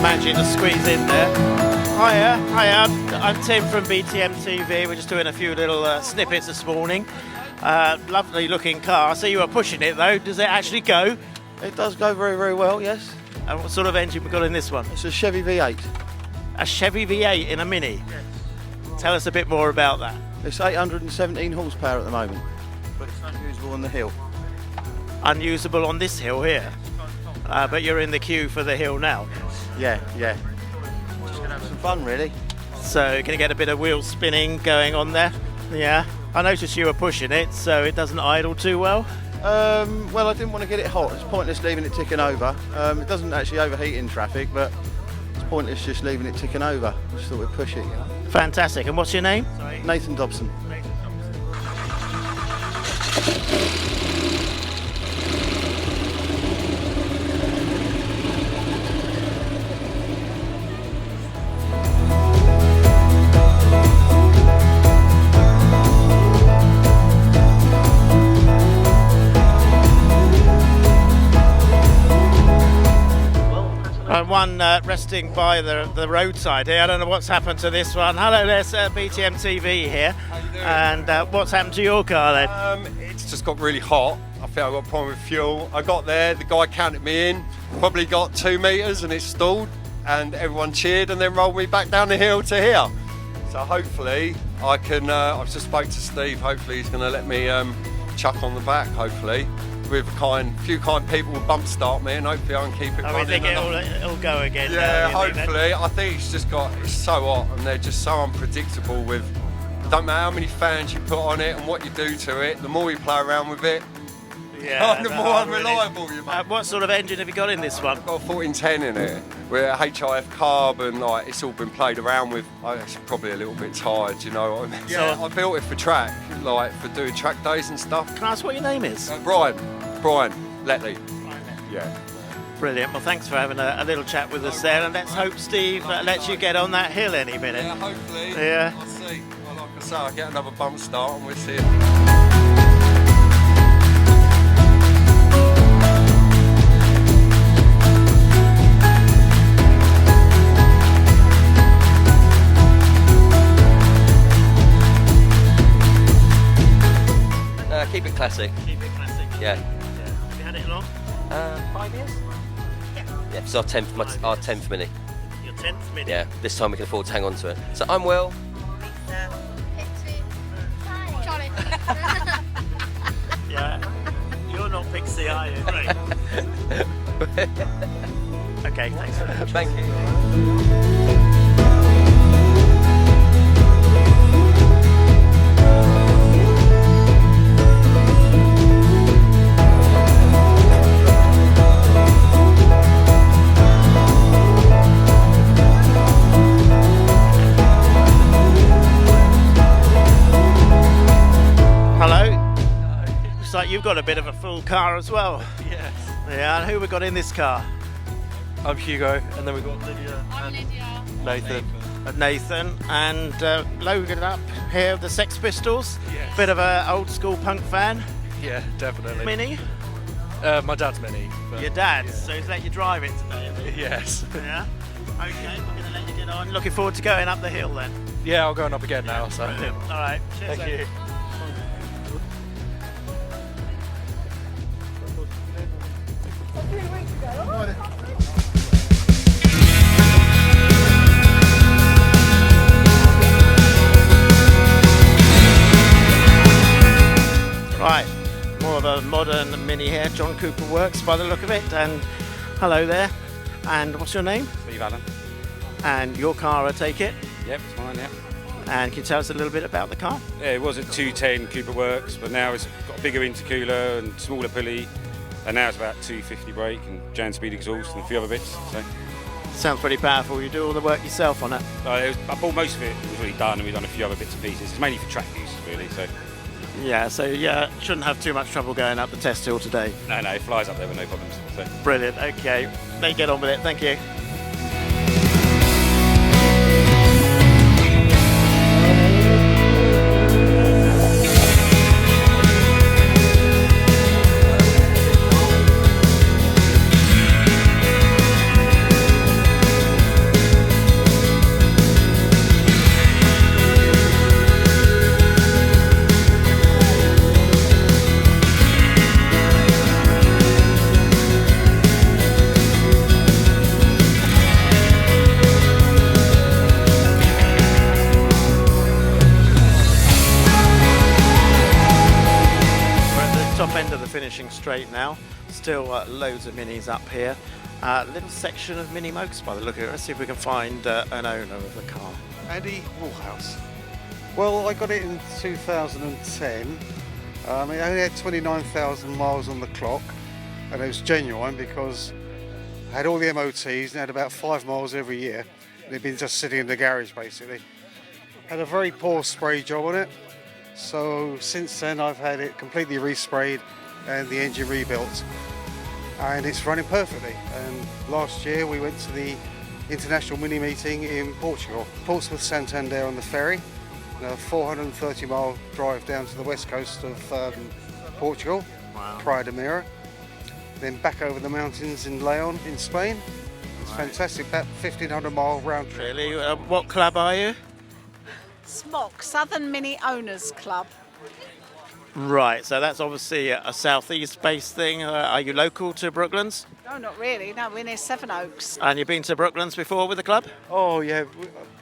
managing to squeeze in there. Hiya, I'm Tim from BTM TV. We're just doing a few little snippets this morning. Lovely looking car. I see you were pushing it though. Does it actually go? It does go very, very well, yes. And what sort of engine we got in this one? It's a Chevy V8. A Chevy V8 in a Mini? Yes. Tell us a bit more about that. It's 817 horsepower at the moment, but it's unusable on the hill. Unusable on this hill here? But you're in the queue for the hill now? Yeah. Just going to have some fun, really. So can you get a bit of wheel spinning going on there? Yeah. I noticed you were pushing it, so it doesn't idle too well? Well, I didn't want to get it hot. It's pointless leaving it ticking over. It doesn't actually overheat in traffic, but it's pointless just leaving it ticking over. Just thought we'd push it, you know. Fantastic. And what's your name? Sorry. Nathan Dobson. One resting by the roadside here. I don't know what's happened to this one. Hello there, sir. BTM TV here. How you doing? And what's happened to your car then? It's just got really hot. I think I got a problem with fuel. I got there, the guy counted me in, probably got 2 metres and it stalled, and everyone cheered and then rolled me back down the hill to here. So hopefully I can, I've just spoke to Steve, hopefully he's going to let me chuck on the back, hopefully. With a few kind people will bump start me, and hopefully I can keep it running. I think it'll go again. Yeah, hopefully. I think it's so hot, and they're just so unpredictable. Don't matter how many fans you put on it and what you do to it. The more you play around with it, the more unreliable you make. What sort of engine have you got in this one? I've got a 1410 in it. We're HIF carbon. Like it's all been played around with. It's probably a little bit tired, you know what I mean? Yeah, I built it for track, like for doing track days and stuff. Can I ask what your name is? Brian Letley. Yeah. Brilliant. Well, thanks for having a little chat with us there, and let's hope Steve lets you get on that hill any minute. Yeah, hopefully. Yeah. I'll see. Well, like I say, I'll get another bump start and we'll see it. Keep it classic. Keep it classic. Yeah. Have you had it long? 5 years? Yeah, it's our 10th Mini. Your 10th Mini? Yeah, this time we can afford to hang on to it. So I'm Will. Charlie. Yeah. You're not Pixie, are you? Great. Okay, thanks very much. Thank you. Looks like you've got a bit of a full car as well. Yes. Yeah, and who we got in this car? I'm Hugo, and then we've got Lydia I'm Lydia. Nathan. Nathan and loaded up here the Sex Pistols. Yes. Bit of a old school punk fan. Yeah, definitely. Mini? My dad's Mini. But Your dad, yeah. so he's let you drive it today, is he? Yes. Yeah? Okay, we're going to let you get on. Looking forward to going up the hill then. Yeah, I'll go up again now. So. Brilliant. All right, cheers. Thank you. Right, more of a modern Mini here. John Cooper Works by the look of it. And hello there. And what's your name? Steve Allen. And your car, I take it. Yep, it's mine, yeah. And can you tell us a little bit about the car? Yeah, it was a 210 Cooper Works, but now it's got a bigger intercooler and smaller pulley, and now it's about 250 brake and Jan speed exhaust and a few other bits. So Sounds pretty powerful. You do all the work yourself on it. I bought most of it. It was already done, and we've done a few other bits and pieces. It's mainly for track use, really. So Yeah, so yeah, shouldn't have too much trouble going up the test hill today. no, it flies up there with no problems. So. Brilliant. Okay, let's get on with it. Thank you. straight now. Still loads of minis up here. Little section of mini Mokes by the look of it. Let's see if we can find an owner of the car. Andy Woolhouse. Well, I got it in 2010. It only had 29,000 miles on the clock, and it was genuine because I had all the MOTs and had about 5 miles every year. It'd been just sitting in the garage basically. Had a very poor spray job on it, so since then I've had it completely resprayed and the engine rebuilt, and it's running perfectly. And last year we went to the International Mini Meeting in Portugal, Portsmouth Santander on the ferry, a 430 mile drive down to the west coast of Portugal, Praia de Mira, then back over the mountains in Leon in Spain. It's fantastic, about 1,500 mile round trip. Really? What club are you? Moke, Southern Mini Owners Club. Right, so that's obviously a southeast based thing. Are you local to Brooklands? No, not really. No, we're near Seven Oaks. And you've been to Brooklands before with the club? Oh yeah,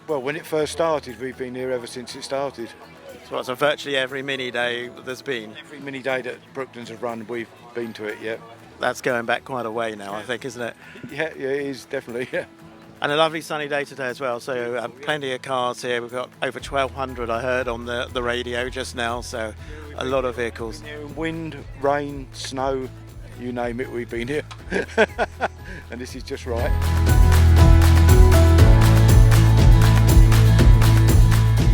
well when it first started, we've been here ever since it started. So virtually every mini day there's been? Every mini day that Brooklands have run, we've been to it, yeah. That's going back quite a way now, I think, isn't it? Yeah, it is, definitely, yeah. And a lovely sunny day today as well, so plenty of cars here. We've got over 1,200 I heard on the radio just now, so a lot of vehicles. Wind, rain, snow, you name it, we've been here. And this is just right.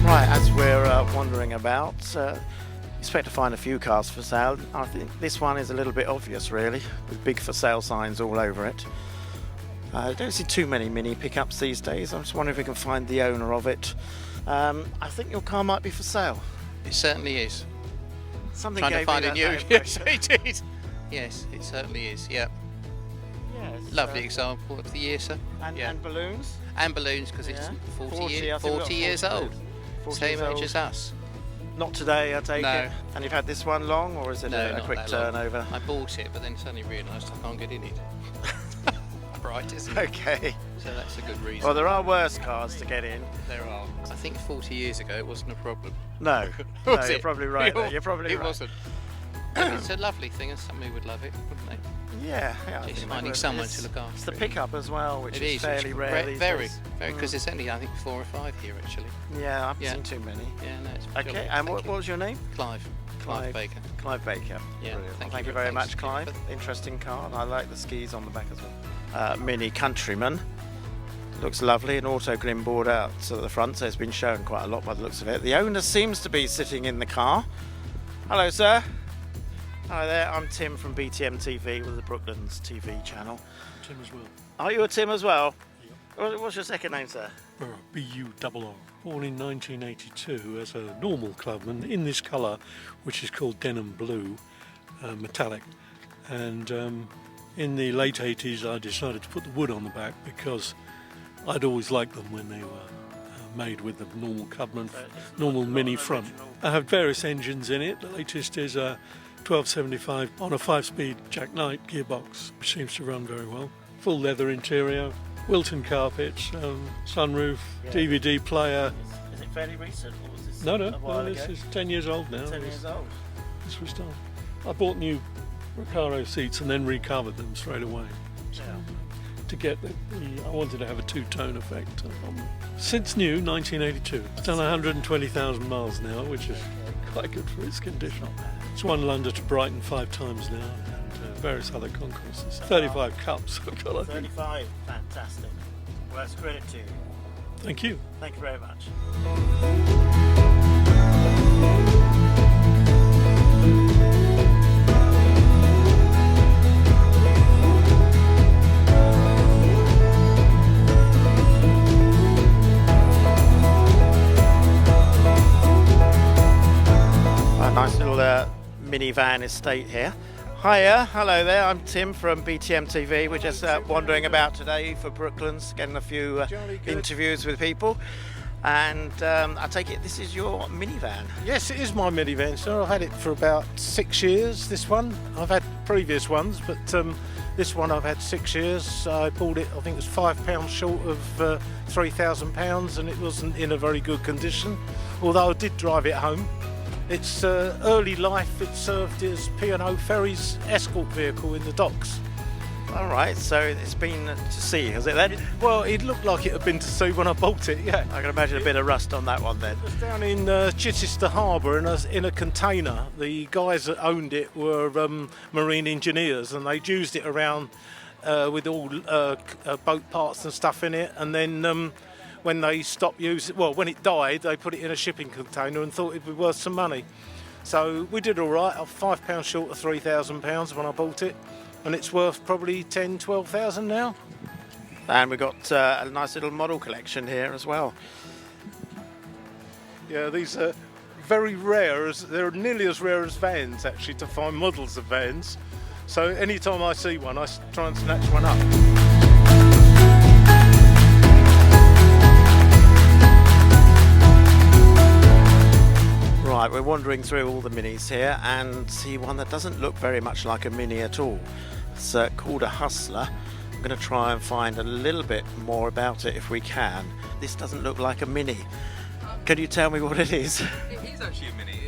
Right, as we're wandering about, expect to find a few cars for sale. I think this one is a little bit obvious really, with big for sale signs all over it. I don't see too many mini pickups these days. I'm just wondering if we can find the owner of it. I think your car might be for sale. It certainly is. Something Trying to gave find me a that new. impression. Yes, it is. Yes, it certainly is. Yep. Yes, Lovely example of the year, sir. And, yeah. and balloons? And balloons, because it's 40 I think we've got 40 years 40 old. 40 Same years age old. as us. Not today, I take No. it. And you've had this one long, or is it No, a not quick that long. turnover? I bought it, but then suddenly realised I can't get in it. Bright, isn't it? Okay. So that's a good reason. Well, there are worse cars to get in. There are. I think 40 years ago it wasn't a problem. No, Was no, you're it? probably right there. You're probably it right. wasn't. It's a lovely thing, and somebody would love it, wouldn't they? Yeah, I It's think they finding would. someone It's- to look after. It's the it. pickup as well, which It is fairly it's rare these very, days. very, because there's only I think 4 or 5 here actually. Yeah, I haven't Yeah. seen too many. Yeah, no, it's Okay, jolly. and Thank what you. was your name? Clive. Clive Baker. Clive Baker. Yeah, Brilliant. thank Thank you you very very much, much. Clive. Interesting car, and I like the skis on the back as well. Mini Countryman. Looks lovely, an auto grim board out to the front, so it's been shown quite a lot by the looks of it. The owner seems to be sitting in the car. Hello, sir. Hi there, I'm Tim from BTM TV with the Brooklands TV channel. Tim as well. Are you a Tim as well? What's your second name, sir? B-U-R-R. Born in 1982 as a normal clubman in this colour, which is called denim blue, metallic. And in the late 80s I decided to put the wood on the back because I'd always liked them when they were made with the normal clubman, normal mini front. I have various engines in it. The latest is a 1275 on a 5-speed Jack Knight gearbox, which seems to run very well. Full leather interior, Wilton carpets, sunroof, DVD player. Is it fairly recent, or was this No, a while this ago? is 10 years old now. 10 years old. This was done. I bought new Recaro seats and then recovered them straight away. Yeah. To get I wanted to have a two-tone effect on them. Since new, 1982. It's done 120,000 miles now, which is quite good for its condition. It's won London to Brighton 5 times now, and various other concourses. 35 cups I've got, I think. 35, fantastic. Well, that's credit to you. Thank you. Thank you very much. A nice little minivan estate here. Hiya, hello there, I'm Tim from BTM TV. We're just wandering about today for Brooklands, getting a few interviews with people. And I take it this is your minivan? Yes, it is my minivan, sir. I've had it for about 6 years, this one. I've had previous ones, but this one I've had 6 years. I bought it, I think it was £5 short of £3,000, and it wasn't in a very good condition. Although I did drive it home. It's early life. It served as P&O Ferry's escort vehicle in the docks. All right, so it's been to sea, has it then? Well, it looked like it had been to sea when I bought it, yeah. I can imagine a bit of rust on that one then. It was down in Chichester Harbour in a container. The guys that owned it were marine engineers, and they'd used it around with all boat parts and stuff in it. And then when they stopped using, well, when it died, they put it in a shipping container and thought it'd be worth some money. So we did all right. I'm £5 short of £3,000 when I bought it, and it's worth probably 10, 12,000 now. And we've got a nice little model collection here as well. Yeah, these are very rare. They're nearly as rare as vans, actually, to find models of vans. So anytime I see one, I try and snatch one up. Right, we're wandering through all the minis here and see one that doesn't look very much like a mini at all. It's called a Hustler. I'm going to try and find a little bit more about it if we can. This doesn't look like a mini. Can you tell me what it is? It is actually a mini.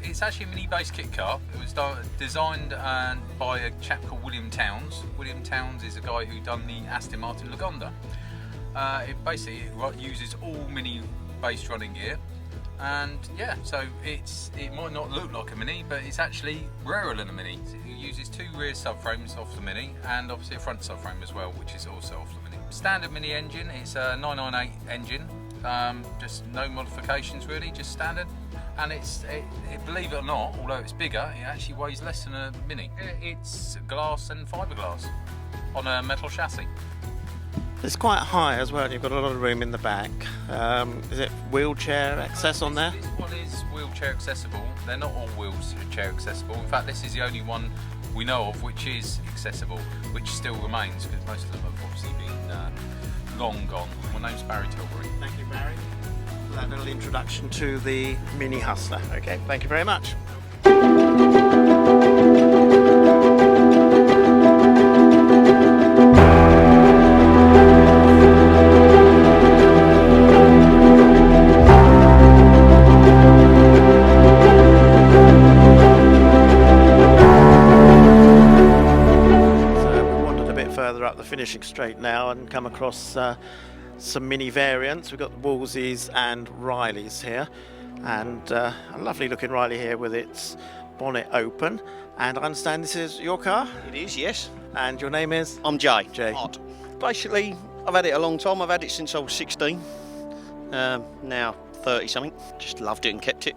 It's actually a mini-based kit car. It was designed by a chap called William Towns. William Towns is a guy who done the Aston Martin Lagonda. It basically uses all mini-based running gear. And yeah, so it might not look like a mini, but it's actually rarer than a mini. It uses two rear subframes off the mini and obviously a front subframe as well, which is also off the mini. Standard mini engine, it's a 998 engine, just no modifications really, just standard. And believe it or not, although it's bigger, it actually weighs less than a mini. It's glass and fiberglass on a metal chassis. It's quite high as well, you've got a lot of room in the back. Is it wheelchair access on there? This one is wheelchair accessible. They're not all wheelchair accessible. In fact, this is the only one we know of which is accessible, which still remains, because most of them have obviously been long gone. My name's Barry Tilbury. Thank you, Barry, for that little introduction to the Mini Hustler. Okay, thank you very much. Up the finishing straight now and come across some mini variants. We've got the Wolseys and Rileys here, and a lovely looking Riley here with its bonnet open. And I understand this is your car? It is, yes. And your name is? I'm Jay. Jay. Odd. Basically, I've had it a long time. I've had it since I was 16. Now 30 something. Just loved it and kept it.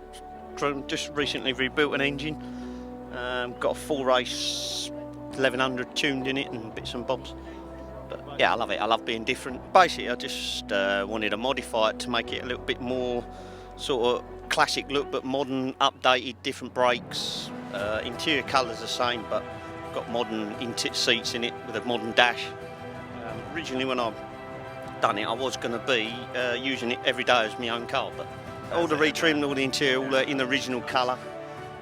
Just recently rebuilt an engine. Got a full race 1100 tuned in it and bits and bobs. But yeah, I love it. I love being different. Basically, I just wanted to modify it to make it a little bit more sort of classic look, but modern, updated, different brakes. Interior colour's the same, but got modern seats in it with a modern dash. Originally, when I done it, I was going to be using it every day as my own car, but all the retrimmed, all the interior, all in the original colour.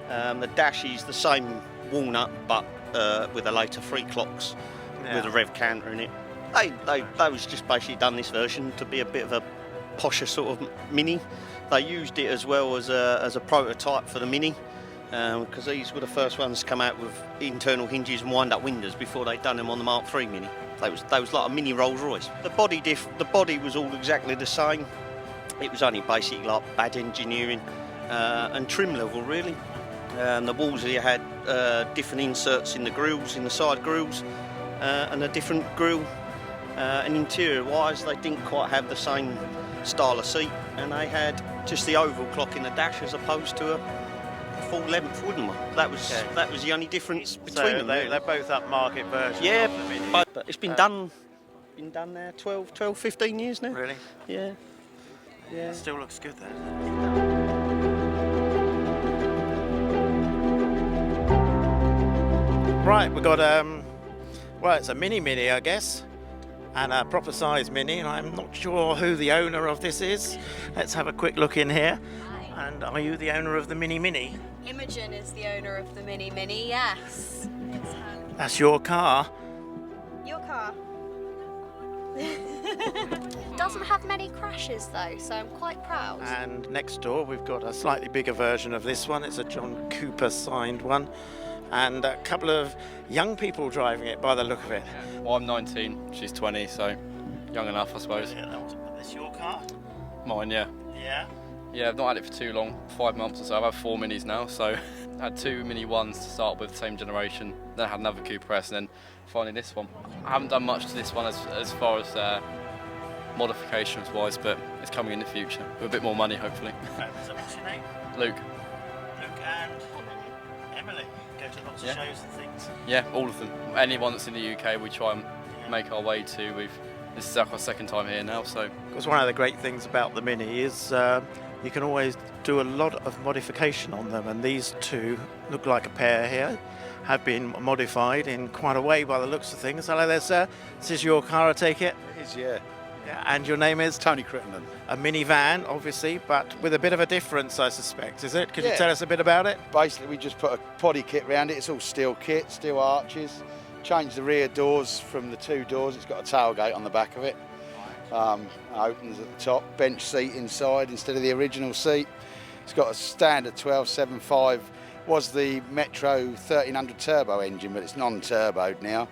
The dash is the same walnut, but with a later 3 clocks with a rev counter in it. They was just basically done this version to be a bit of a posher sort of mini. They used it as well as a prototype for the mini, because these were the first ones to come out with internal hinges and wind-up windows before they'd done them on the Mark III Mini. They was like a mini Rolls Royce. The body was all exactly the same. It was only basically like bad engineering and trim level really. The Wolsey had different inserts in the grills, in the side grills, and a different grill. And interior-wise, they didn't quite have the same style of seat, and they had just the oval clock in the dash as opposed to a full-length wooden one. That was the only difference between them. They're both upmarket versions. Yeah, of the Mini. but it's been done now 12, 15 years now. Really? Yeah. Yeah. It still looks good though. Right, we've got, well, it's a mini, I guess, and a proper size mini, and I'm not sure who the owner of this is. Let's have a quick look in here. Hi. And are you the owner of the Mini? Imogen is the owner of the Mini, yes. It's her. That's your car? Your car. Doesn't have many crashes though, so I'm quite proud. And next door we've got a slightly bigger version of this one. It's a John Cooper signed one. And a couple of young people driving it by the look of it. Well, I'm 19, she's 20, so young enough, I suppose. This your car? Mine, yeah. Yeah. Yeah, I've not had it for too long, 5 months or so. I've had 4 Minis now, so I had 2 Mini 1s to start with, same generation. Then I had another Cooper S, and then finally this one. I haven't done much to this one as far as modifications wise, but it's coming in the future with a bit more money, hopefully. So what's your name? Luke. Luke and Emily. Go to lots of shows and things. Yeah, all of them. Anyone that's in the UK, we try and make our way to. This is our 2nd time here now, so. Because one of the great things about the Mini is you can always do a lot of modification on them, and these two look like a pair here. Have been modified in quite a way by the looks of things. Hello there, sir. This is your car, I take it? It is, yeah. Yeah, and your name is? Tony Crittenden. A minivan, obviously, but with a bit of a difference, I suspect, is it? Could you Yeah. tell us a bit about it? Basically, we just put a body kit around it. It's all steel kit, steel arches. Changed the rear doors from the 2 doors. It's got a tailgate on the back of it. Opens at the top. Bench seat inside instead of the original seat. It's got a standard 12.75. Was the Metro 1300 turbo engine, but it's non-turboed now.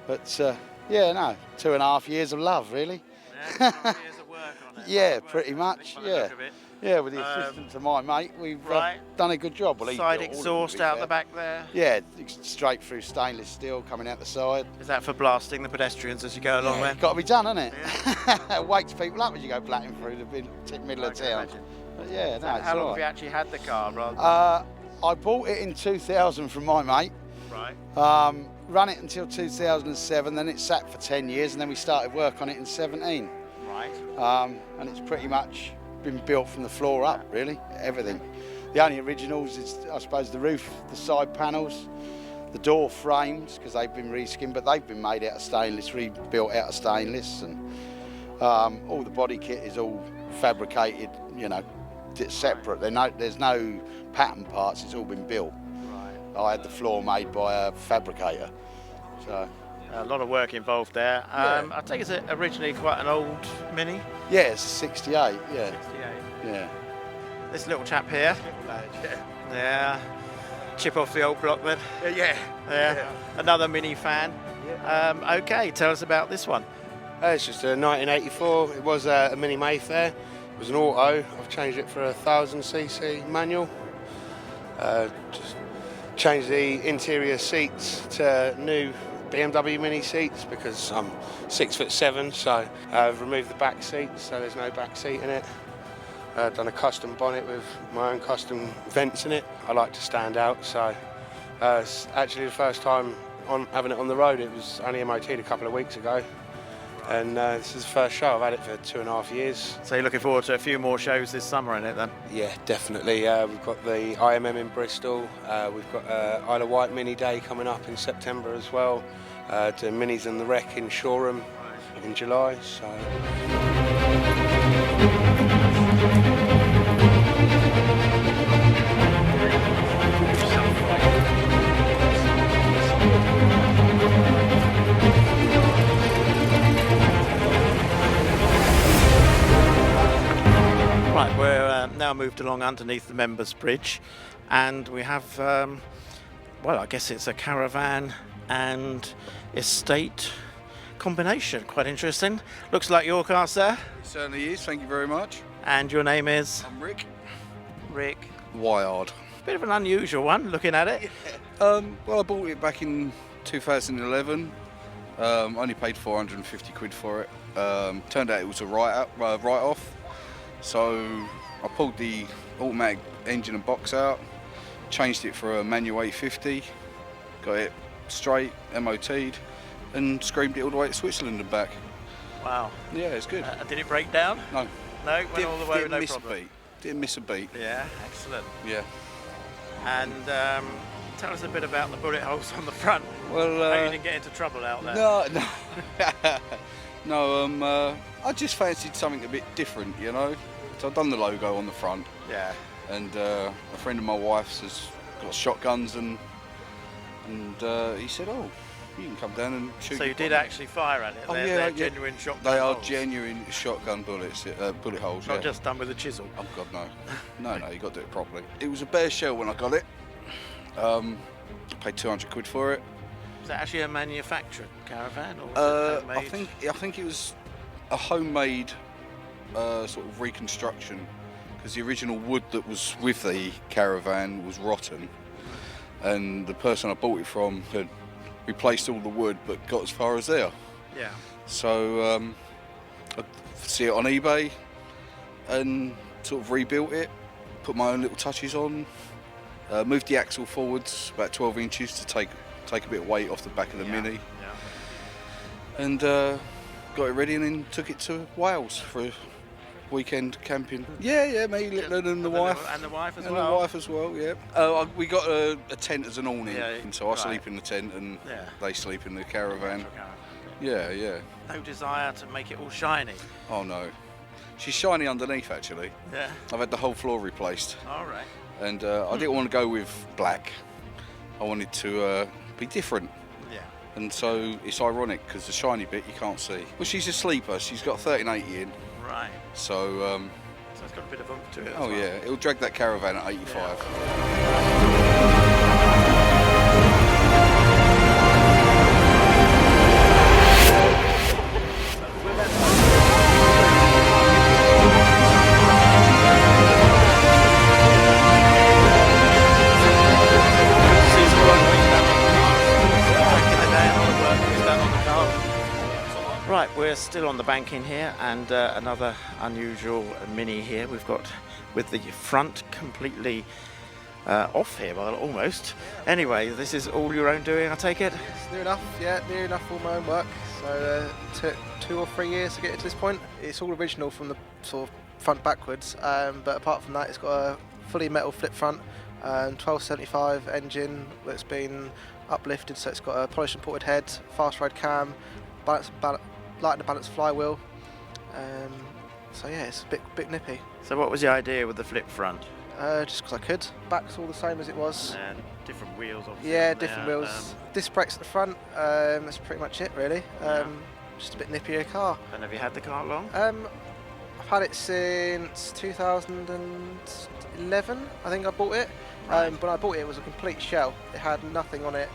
But yeah, no, 2.5 years of love, really. Yeah, pretty much. Yeah, yeah. With the assistance of my mate, we've done a good job. Well, he Side built all of exhaust them, to be out fair. the back there. Yeah, straight through stainless steel coming out the side. Is that for blasting the pedestrians as you go along there? Got to be done, hasn't it? Wakes people up as you go blatting through the middle of town. But yeah, no, it's How long all have you right. actually had the car, rather? I bought it in 2000 from my mate. Right. Run it until 2007, then it sat for 10 years, and then we started work on it in 17. Right. And it's pretty much been built from the floor up, really, everything. The only originals is, I suppose, the roof, the side panels, the door frames, because they've been reskinned, but they've been made out of stainless, rebuilt out of stainless, and all the body kit is all fabricated, you know, it's separate. There's no pattern parts, it's all been built. I had the floor made by a fabricator. So a lot of work involved there. I think it's originally quite an old Mini. Yeah, it's a 68, yeah. 68. Yeah. This little chap here. Yeah. Chip off the old block then. Yeah. Another Mini fan. Okay, tell us about this one. It's just a 1984. It was a Mini Mayfair. It was an auto. I've changed it for a 1000cc manual. Just changed the interior seats to new BMW Mini seats because I'm 6'7", so I've removed the back seats so there's no back seat in it. Done a custom bonnet with my own custom vents in it. I like to stand out, so it's actually the first time on having it on the road. It was only MOT'd a couple of weeks ago. And this is the first show. I've had it for 2.5 years. So you're looking forward to a few more shows this summer in it then? Yeah, definitely. We've got the IMM in Bristol. We've got Isle of Wight Mini Day coming up in September as well. Doing Minis and the Wreck in Shoreham in July. So. Right, we're now moved along underneath the Members Bridge, and we have, well, I guess it's a caravan and estate combination. Quite interesting. Looks like your car, sir. It certainly is, thank you very much. And your name is? I'm Rick. Rick. Wyard. Bit of an unusual one, looking at it. Well, I bought it back in 2011. Only paid 450 quid for it. Turned out it was a write-off. So I pulled the automatic engine and box out, changed it for a manual 850, got it straight, MOT'd, and screamed it all the way to Switzerland and back. Wow. Yeah, it's good. Did it break down? No. No, went all the way with no miss problem. a beat. Didn't miss a beat. Yeah, excellent. Yeah. And tell us a bit about the bullet holes on the front. Well, how you didn't get into trouble out there. No, I just fancied something a bit different, you know. So I've done the logo on the front. Yeah. And a friend of my wife's has got shotguns, and he said, "Oh, you can come down and shoot. So you did actually fire at it? Oh, They're genuine shotgun They are holes. genuine shotgun bullets, bullet holes. Not yeah. just done with a chisel. Oh God, no, no, you got to do it properly. It was a bare shell when I got it. I paid 200 quid for it. Is that actually a manufactured Caravan, or was it homemade? I think it was a homemade sort of reconstruction, because the original wood that was with the Caravan was rotten, and the person I bought it from had replaced all the wood but got as far as there. Yeah. So I see it on eBay and sort of rebuilt it, put my own little touches on, moved the axle forwards about 12 inches to take a bit of weight off the back of the Mini, and got it ready, and then took it to Wales for a weekend camping. Yeah, me, Little, and the wife. And the wife as and well. And the wife as well, yeah. We got a tent as an awning, and so I right. sleep in the tent, and they sleep in the Caravan. Caravan. Yeah. No desire to make it all shiny. Oh no, she's shiny underneath actually. Yeah. I've had the whole floor replaced. All right. And I didn't want to go with black. I wanted to be different. Yeah. And so it's ironic because the shiny bit you can't see. Well, she's a sleeper. She's got 1380 in. Right. So. So it's got a bit of oomph to it. Oh yeah, it'll drag that Caravan at 85. Right, we're still on the bank in here, and another unusual Mini here. We've got with the front completely off here, well, almost. Anyway, this is all your own doing, I take it? It's near enough, all my own work. So took 2 or 3 years to get it to this point. It's all original from the sort of front backwards, but apart from that, it's got a fully metal flip front, 1275 engine that's been uplifted, so it's got a polished and ported head, fast ride cam, light and balanced flywheel. So yeah, it's a bit nippy. So what was the idea with the flip front? Just because I could. Back's all the same as it was. And different wheels, obviously. Yeah, different wheels. Disc brakes at the front. That's pretty much it, really. Just a bit nippier car. And have you had the car long? I've had it since 2011. I think I bought it. Right. When I bought it, it was a complete shell. It had nothing on it.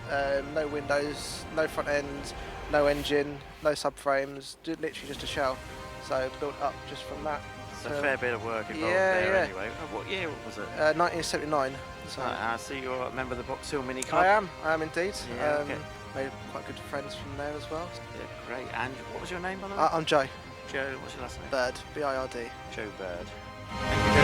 No windows, no front end, no engine, no subframes. Literally just a shell. So built up just from that. It's a fair bit of work involved there anyway. What year was it? 1979. So I see you're a member of the Box Hill Mini Club. I am indeed. Yeah, okay. Made quite good friends from there as well. Yeah, great. And what was your name, by the way? I'm Joe. Joe, what's your last name? Bird, B-I-R-D. Joe Bird. Thank you,